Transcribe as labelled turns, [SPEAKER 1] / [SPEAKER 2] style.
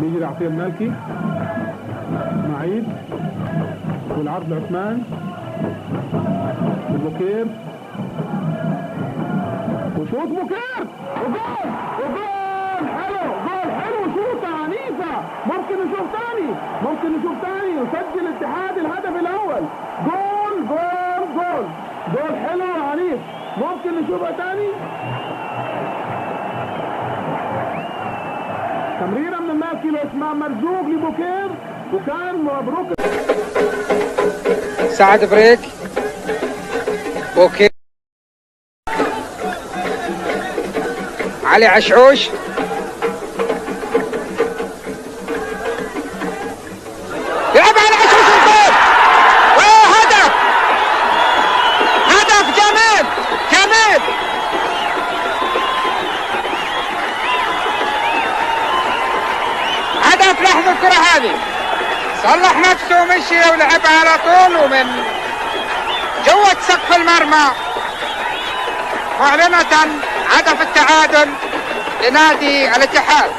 [SPEAKER 1] بيجري عطيه المالكي، اسماعيل والعرض لعثمان وبوكير وشوط بوكير وجول وجول حلو، جول حلو، شوطه عنيفه. ممكن نشوف ثاني وسجل الاتحاد الهدف الاول. جول جول جول جول حلو وعنيف. ممكن نشوفها ثاني. تمريره من المالكي لعثمان مرزوق لبوكير وكان مبروك.
[SPEAKER 2] سعد بريك، بوكير، علي عشعوش، يلعب على عشعوش الجول، وهدف، هدف جميل جميل. هدف لحظة الكرة هذه، صلح نفسه ومشي ولعب على طول ومن جوة سقف المرمى، معلنة هدف التعادل لنادي الاتحاد.